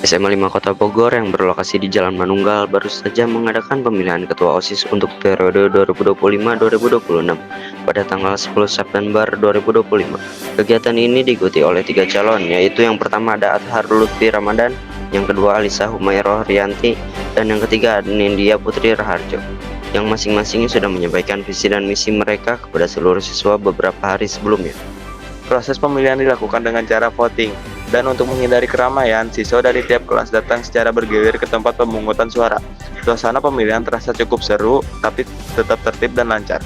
SMA 5 Kota Bogor yang berlokasi di Jalan Manunggal baru saja mengadakan pemilihan ketua OSIS untuk periode 2025-2026 pada tanggal 10 September 2025. Kegiatan ini diikuti oleh 3 calon, yaitu yang pertama ada Athar Lutfi Ramadan, yang kedua Alisa Humayroh Rianti, dan yang ketiga Nindya Putri Raharjo, yang masing-masing sudah menyampaikan visi dan misi mereka kepada seluruh siswa beberapa hari sebelumnya. Proses pemilihan dilakukan dengan cara voting, dan untuk menghindari keramaian, siswa dari tiap kelas datang secara bergilir ke tempat pemungutan suara. Suasana pemilihan terasa cukup seru, tapi tetap tertib dan lancar.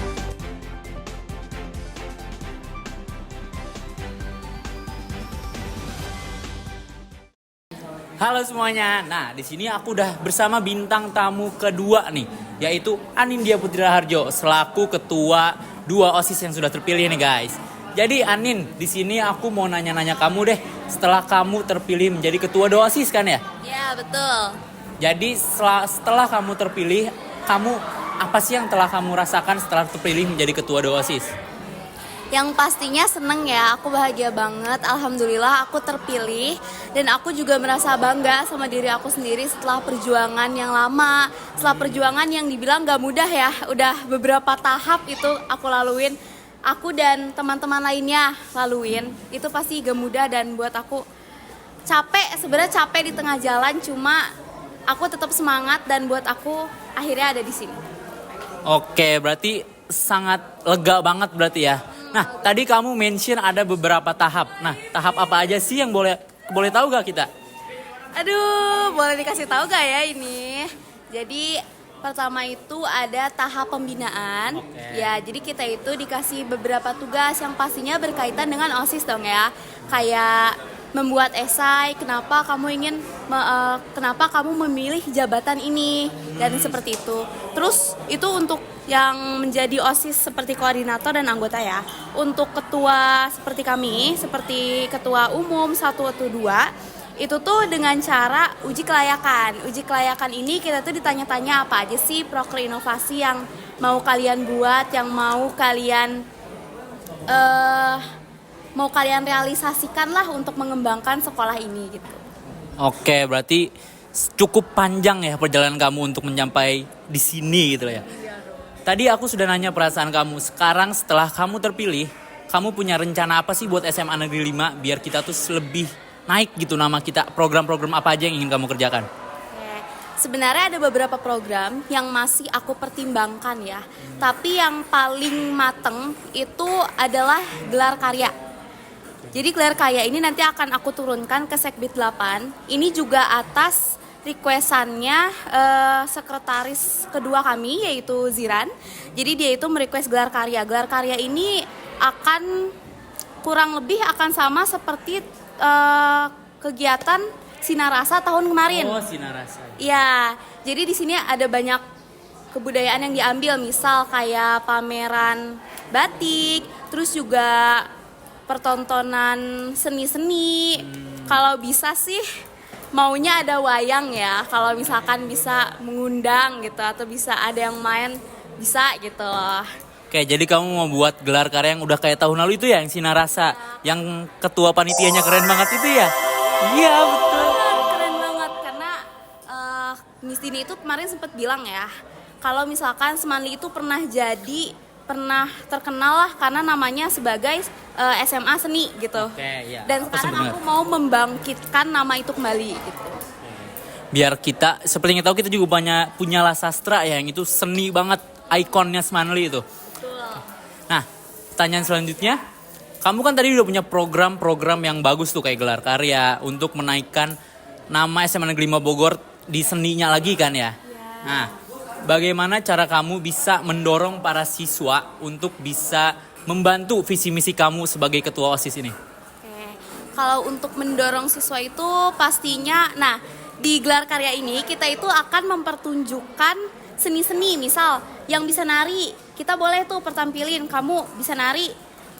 Halo semuanya. Nah, di sini aku udah bersama bintang tamu kedua nih, yaitu Anindya Putri Raharjo selaku ketua 2 OSIS yang sudah terpilih nih, guys. Jadi Anin, di sini aku mau nanya-nanya kamu deh, setelah kamu terpilih menjadi ketua 2 OSIS kan ya? Ya, betul. Jadi setelah kamu terpilih, kamu apa sih yang telah kamu rasakan setelah terpilih menjadi ketua 2 OSIS? Yang pastinya seneng ya, aku bahagia banget. Alhamdulillah aku terpilih. Dan aku juga merasa bangga sama diri aku sendiri setelah perjuangan yang lama. Setelah perjuangan yang dibilang gak mudah ya. Udah beberapa tahap itu aku laluin. Aku dan teman-teman lainnya laluin. Itu pasti gak mudah dan buat aku capek. Sebenarnya capek di tengah jalan, cuma aku tetap semangat dan buat aku akhirnya ada di sini. Oke, berarti sangat lega banget berarti ya. Nah, tadi kamu mention ada beberapa tahap. Nah, tahap apa aja sih yang boleh tahu gak kita? Aduh, boleh dikasih tahu gak ya ini? Jadi pertama itu ada tahap pembinaan. Oke. Ya, jadi kita itu dikasih beberapa tugas yang pastinya berkaitan dengan OSIS dong ya. Kayak membuat esai, kenapa kamu memilih jabatan ini dan seperti itu. Terus itu untuk yang menjadi OSIS seperti koordinator dan anggota ya. Untuk ketua seperti kami, seperti ketua umum 1 atau 2, itu tuh dengan cara uji kelayakan. Uji kelayakan ini kita tuh ditanya-tanya apa aja sih proker inovasi yang mau kalian buat, yang mau kalian realisasikan lah untuk mengembangkan sekolah ini gitu. Oke, berarti cukup panjang ya perjalanan kamu untuk mencapai di sini gitu ya. Tadi aku sudah nanya perasaan kamu. Sekarang setelah kamu terpilih, kamu punya rencana apa sih buat SMA Negeri 5 biar kita tuh lebih naik gitu nama kita? Program-program apa aja yang ingin kamu kerjakan? Sebenarnya ada beberapa program yang masih aku pertimbangkan ya. Tapi yang paling mateng itu adalah gelar karya. Jadi gelar karya ini nanti akan aku turunkan ke Sekbid 8. Ini juga atas requestannya sekretaris kedua kami yaitu Ziran. Jadi dia itu merequest gelar karya. Gelar karya ini akan kurang lebih akan sama seperti kegiatan Sinarasa tahun kemarin. Oh, Sinarasa. Ya, jadi di sini ada banyak kebudayaan yang diambil, misal kayak pameran batik, terus juga pertontonan seni-seni. Kalau bisa sih maunya ada wayang ya, kalau misalkan bisa mengundang gitu atau bisa ada yang main bisa gitu loh. Oke, jadi kamu mau buat gelar karya yang udah kayak tahun lalu itu ya, yang Sinarasa, yang ketua panitianya keren banget itu ya? Iya, betul. Keren banget karena Miss Dini itu kemarin sempat bilang ya, kalau misalkan Semanli itu pernah terkenal lah karena namanya sebagai SMA seni gitu. Oke, iya. Dan sekarang aku mau membangkitkan nama itu kembali gitu. Biar kita, seperti yang tahu kita juga punya lah sastra ya, yang itu seni banget, ikonnya Semanli itu. Betul. Nah, pertanyaan selanjutnya, kamu kan tadi udah punya program-program yang bagus tuh kayak gelar karya untuk menaikkan nama SMA Negeri 5 Bogor di seninya lagi kan ya? Nah, bagaimana cara kamu bisa mendorong para siswa untuk bisa membantu visi misi kamu sebagai ketua OSIS ini? Oke. Kalau untuk mendorong siswa itu pastinya, nah di gelar karya ini kita itu akan mempertunjukkan seni-seni, misal yang bisa nari, kita boleh tuh pertampilin, kamu bisa nari,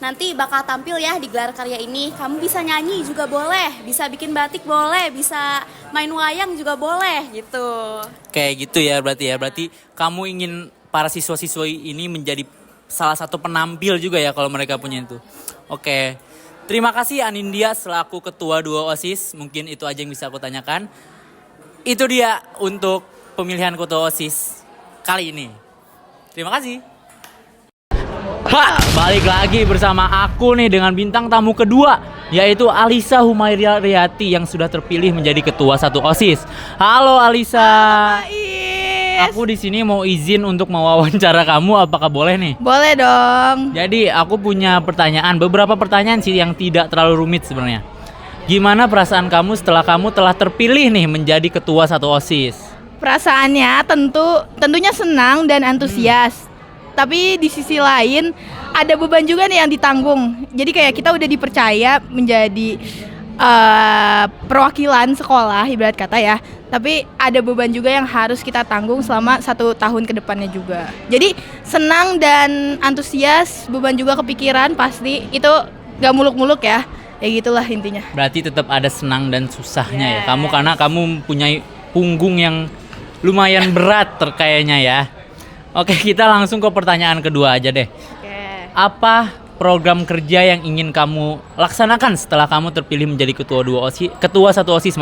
nanti bakal tampil ya di gelar karya ini. Kamu bisa nyanyi juga boleh, bisa bikin batik boleh, bisa main wayang juga boleh gitu. Kayak gitu ya berarti kamu ingin para siswa-siswa ini menjadi salah satu penampil juga ya kalau mereka punya itu. Oke. Terima kasih Anindya selaku ketua dua OSIS. Mungkin itu aja yang bisa aku tanyakan. Itu dia untuk pemilihan ketua OSIS kali ini. Terima kasih. Balik lagi bersama aku nih dengan bintang tamu kedua, yaitu Alisa Humairiyati yang sudah terpilih menjadi ketua 1 OSIS. Halo Alisa. Aku di sini mau izin untuk mewawancara kamu, apakah boleh nih? Boleh dong. Jadi aku punya pertanyaan, beberapa pertanyaan sih yang tidak terlalu rumit sebenarnya. Gimana perasaan kamu setelah kamu telah terpilih nih menjadi ketua 1 OSIS? Perasaannya tentunya senang dan antusias. Tapi di sisi lain ada beban juga nih yang ditanggung. Jadi kayak kita udah dipercaya menjadi perwakilan sekolah ibarat kata ya. Tapi ada beban juga yang harus kita tanggung selama 1 tahun ke depannya juga. Jadi senang dan antusias, beban juga kepikiran pasti. Itu gak muluk-muluk ya. Ya gitulah intinya. Berarti tetap ada senang dan susahnya ya. Karena kamu punya punggung yang lumayan berat terkayaknya ya. Oke, kita langsung ke pertanyaan kedua aja deh. Apa program kerja yang ingin kamu laksanakan setelah kamu terpilih menjadi ketua 1 OSIS,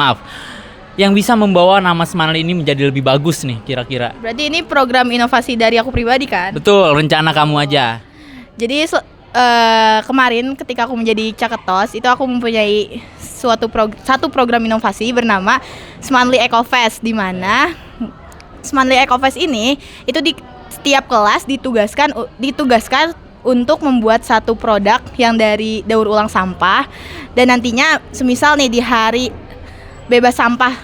yang bisa membawa nama Semanli ini menjadi lebih bagus nih kira-kira? Berarti ini program inovasi dari aku pribadi kan? Betul, rencana kamu aja. Jadi kemarin ketika aku menjadi Caketos itu aku mempunyai satu program inovasi bernama Semanli Ecofest, di mana Semanli Ecofest ini itu di setiap kelas ditugaskan untuk membuat satu produk yang dari daur ulang sampah, dan nantinya semisal nih di hari bebas sampah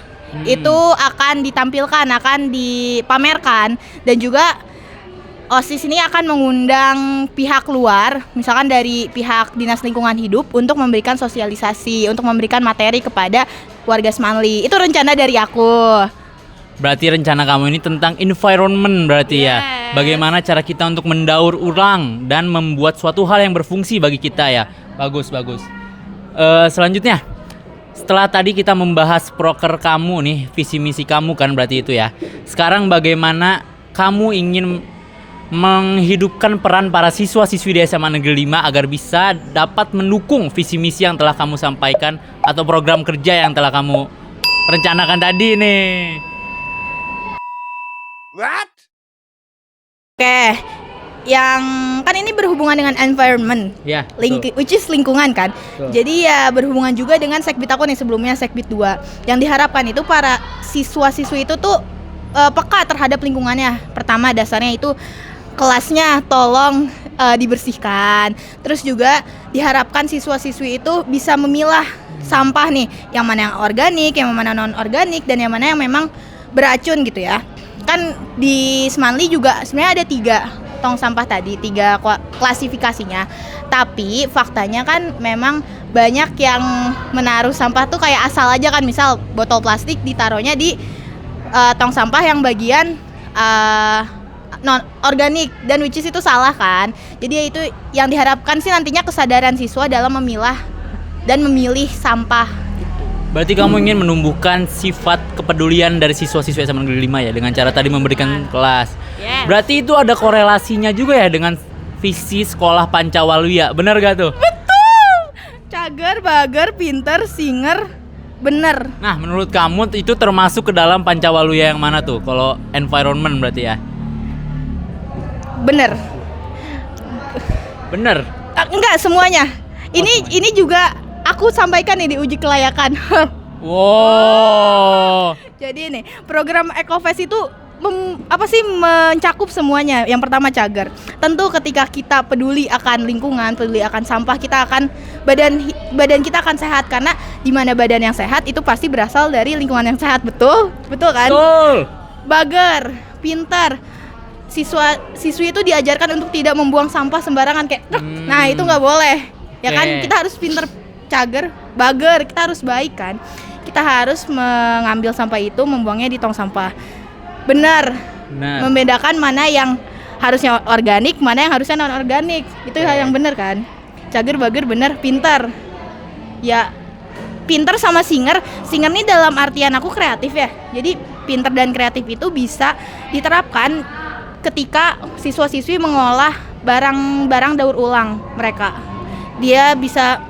itu akan ditampilkan, akan dipamerkan, dan juga OSIS ini akan mengundang pihak luar, misalkan dari pihak Dinas Lingkungan Hidup untuk memberikan sosialisasi, untuk memberikan materi kepada warga Semanli. Itu rencana dari aku. Berarti rencana kamu ini tentang environment berarti ya. Bagaimana cara kita untuk mendaur ulang dan membuat suatu hal yang berfungsi bagi kita ya. Bagus. Selanjutnya, setelah tadi kita membahas proker kamu nih, visi misi kamu kan berarti itu ya. Sekarang bagaimana kamu ingin menghidupkan peran para siswa-siswi di SMA Negeri 5 agar bisa dapat mendukung visi misi yang telah kamu sampaikan atau program kerja yang telah kamu rencanakan tadi nih? What? Oke, yang kan ini berhubungan dengan environment, Ya, which is lingkungan kan. Jadi ya berhubungan juga dengan sekbid aku nih sebelumnya, sekbid 2. Yang diharapkan itu para siswa-siswi itu tuh peka terhadap lingkungannya. Pertama dasarnya itu kelasnya tolong dibersihkan. Terus juga diharapkan siswa-siswi itu bisa memilah sampah nih, yang mana yang organik, yang mana non organik, dan yang mana yang memang beracun gitu ya. Kan di Semanli juga sebenarnya ada 3 tong sampah tadi, 3 klasifikasinya. Tapi faktanya kan memang banyak yang menaruh sampah tuh kayak asal aja kan, misal botol plastik ditaruhnya di tong sampah yang bagian non organik, dan which is itu salah kan. Jadi ya itu yang diharapkan sih nantinya kesadaran siswa dalam memilah dan memilih sampah. Berarti kamu ingin menumbuhkan sifat kepedulian dari siswa-siswa SMA Negeri 5 ya, dengan cara tadi memberikan kelas. Yes. Berarti itu ada korelasinya juga ya dengan visi sekolah Pancawaluya, benar gak tuh? Betul. Cager, bager, pinter, singer, bener. Nah, menurut kamu itu termasuk ke dalam Pancawaluya yang mana tuh? Kalau environment berarti ya? Bener. Enggak semuanya. Ini juga aku sampaikan nih di uji kelayakan. Wow. Jadi nih, program Ecofest itu mencakup semuanya. Yang pertama cager. Tentu ketika kita peduli akan lingkungan, peduli akan sampah, kita akan badan kita akan sehat, karena di mana badan yang sehat itu pasti berasal dari lingkungan yang sehat. Betul kan? Betul. Bager, pintar. Siswi itu diajarkan untuk tidak membuang sampah sembarangan kayak nah itu nggak boleh ya kan. Kita harus pintar. Cager, bager, kita harus baik kan. Kita harus mengambil sampah itu, membuangnya di tong sampah. Benar. Membedakan mana yang harusnya organik, mana yang harusnya non organik. Itu hal yang benar kan. Cager, bager, benar, pintar. Ya, pintar sama singer nih dalam artian aku kreatif ya. Jadi pintar dan kreatif itu bisa diterapkan ketika siswa-siswi mengolah barang-barang daur ulang mereka. dia bisa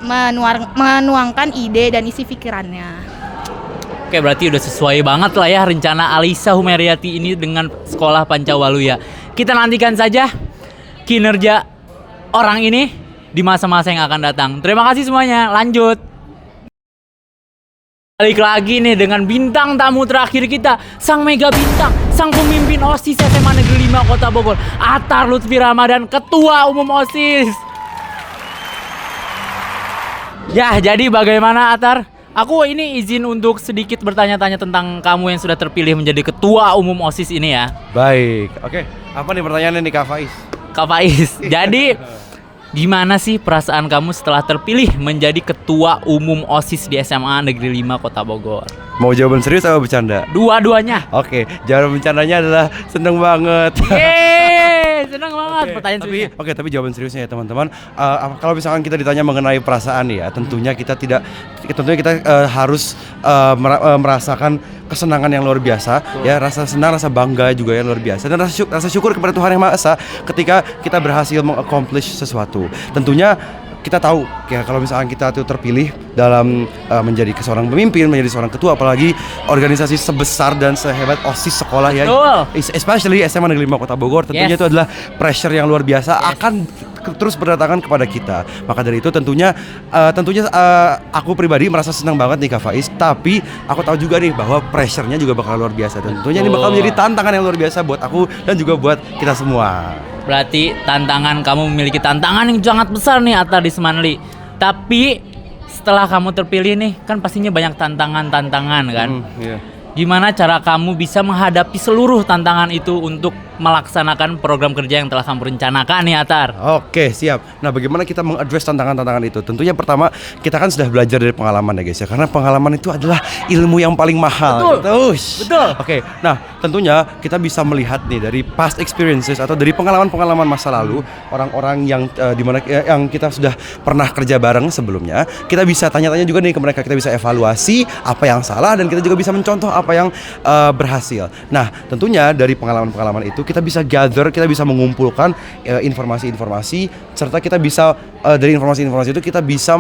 menuangkan ide dan isi pikirannya. Oke, berarti udah sesuai banget lah ya rencana Alisa Humeriati ini dengan Sekolah Pancawaluya. Kita nantikan saja kinerja orang ini di masa-masa yang akan datang. Terima kasih semuanya. Lanjut. Balik lagi nih dengan bintang tamu terakhir kita, sang mega bintang, sang pemimpin OSIS SMA Negeri 5 Kota Bogor, Atar Lutfi Ramadan, Ketua Umum OSIS. Ya, jadi bagaimana Atar? Aku ini izin untuk sedikit bertanya-tanya tentang kamu yang sudah terpilih menjadi Ketua Umum OSIS ini ya. Baik, oke. Apa nih pertanyaannya nih Kak Faiz? Kak Faiz, jadi gimana sih perasaan kamu setelah terpilih menjadi Ketua Umum OSIS di SMA Negeri 5 Kota Bogor? Mau jawaban serius atau bercanda? Dua-duanya. Oke, jawaban bercandanya adalah seneng banget. Yeay, senang banget. Pertanyaan Tapi, seriusnya. tapi jawaban seriusnya ya teman-teman. Kalau misalkan kita ditanya mengenai perasaan ya, tentunya kita harus merasakan kesenangan yang luar biasa, ya rasa senang, rasa bangga juga yang luar biasa, dan rasa syukur kepada Tuhan Yang Maha Esa ketika kita berhasil mengaccomplish sesuatu. Tentunya kita tahu ya kalau misalkan kita tuh terpilih dalam menjadi seorang pemimpin, menjadi seorang ketua, apalagi organisasi sebesar dan sehebat OSIS sekolah ya, especially SMA Negeri 5 Kota Bogor, tentunya itu adalah pressure yang luar biasa akan terus berdatangan kepada kita. Maka dari itu tentunya aku pribadi merasa senang banget nih Kak Faiz, tapi aku tahu juga nih bahwa pressure-nya juga bakal luar biasa, dan tentunya ini bakal menjadi tantangan yang luar biasa buat aku dan juga buat kita semua. Berarti kamu memiliki tantangan yang sangat besar nih Atar di Semanli. Tapi setelah kamu terpilih nih, kan pastinya banyak tantangan kan. Iya. Gimana cara kamu bisa menghadapi seluruh tantangan itu untuk melaksanakan program kerja yang telah kamu rencanakan nih Atar? Oke, siap. Nah, bagaimana kita mengadres tantangan-tantangan itu? Tentunya pertama, kita kan sudah belajar dari pengalaman ya guys ya, karena pengalaman itu adalah ilmu yang paling mahal. Betul. Betul. Oke, nah tentunya kita bisa melihat nih dari past experiences atau dari pengalaman-pengalaman masa lalu, orang-orang yang dimana yang kita sudah pernah kerja bareng sebelumnya. Kita bisa tanya-tanya juga nih ke mereka, kita bisa evaluasi apa yang salah, dan kita juga bisa mencontoh apa yang berhasil. Nah, tentunya dari pengalaman-pengalaman itu kita bisa gather, kita bisa mengumpulkan informasi-informasi, serta kita bisa dari informasi-informasi itu kita bisa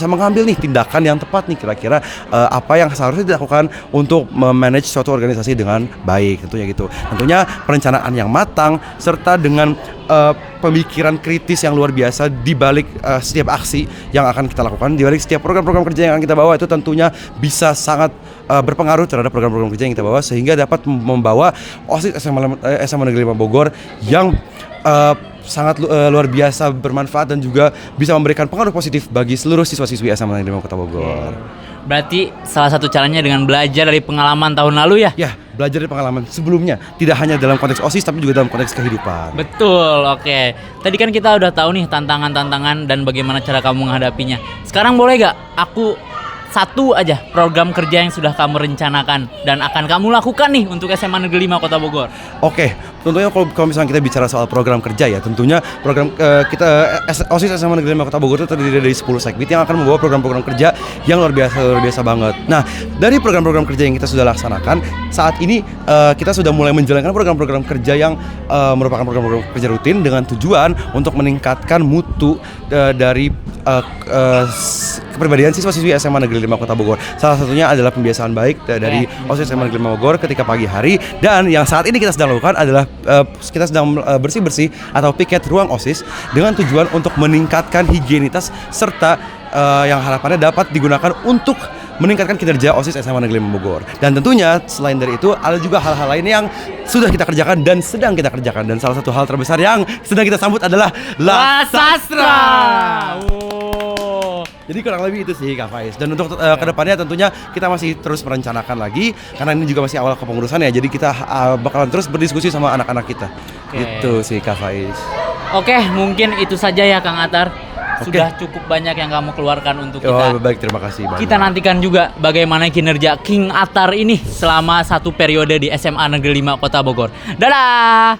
mengambil nih tindakan yang tepat nih, kira-kira apa yang seharusnya dilakukan untuk memanage suatu organisasi dengan baik, tentunya gitu. Tentunya perencanaan yang matang serta dengan pemikiran kritis yang luar biasa di balik setiap aksi yang akan kita lakukan, di balik setiap program-program kerja yang akan kita bawa, itu tentunya bisa sangat berpengaruh terhadap program-program kerja yang kita bawa, sehingga dapat membawa OSIS SMA Negeri 5 Bogor yang sangat luar biasa bermanfaat dan juga bisa memberikan pengaruh positif bagi seluruh siswa-siswi SMA Negeri 5 Kota Bogor. Berarti salah satu caranya dengan belajar dari pengalaman tahun lalu ya? Ya, belajar dari pengalaman sebelumnya, tidak hanya dalam konteks OSIS tapi juga dalam konteks kehidupan. Betul, oke. Tadi kan kita udah tahu nih tantangan-tantangan dan bagaimana cara kamu menghadapinya. Sekarang boleh gak aku satu aja program kerja yang sudah kamu rencanakan dan akan kamu lakukan nih untuk SMA Negeri 5 Kota Bogor? Oke, tentunya kalau misalnya kita bicara soal program kerja ya, tentunya program OSIS SMA Negeri 5 Kota Bogor itu terdiri dari 10 sekbid yang akan membawa program-program kerja yang luar biasa banget. Nah, dari program-program kerja yang kita sudah laksanakan saat ini, kita sudah mulai menjalankan program-program kerja yang merupakan program-program kerja rutin dengan tujuan untuk meningkatkan mutu dari kepribadian siswa-siswi SMA Negeri 5 Kota Bogor. Salah satunya adalah pembiasaan baik dari OSIS SMA Negeri 5 Bogor ketika pagi hari, dan yang saat ini kita sedang lakukan adalah kita sedang bersih-bersih atau piket ruang OSIS dengan tujuan untuk meningkatkan higienitas serta yang harapannya dapat digunakan untuk meningkatkan kinerja OSIS SMA Negeri 5 Bogor. Dan tentunya selain dari itu ada juga hal-hal lain yang sudah kita kerjakan dan sedang kita kerjakan, dan salah satu hal terbesar yang sedang kita sambut adalah Lasastra. Jadi kurang lebih itu sih Kak Faiz. Dan untuk kedepannya tentunya kita masih terus merencanakan lagi, karena ini juga masih awal kepengurusan ya. Jadi kita bakalan terus berdiskusi sama anak-anak kita. Gitu sih Kak Faiz. Oke, mungkin itu saja ya Kang Atar. Sudah cukup banyak yang kamu keluarkan untuk kita. Oh, baik, terima kasih banyak. Kita nantikan juga bagaimana kinerja King Atar ini selama satu periode di SMA Negeri 5 Kota Bogor. Dadah.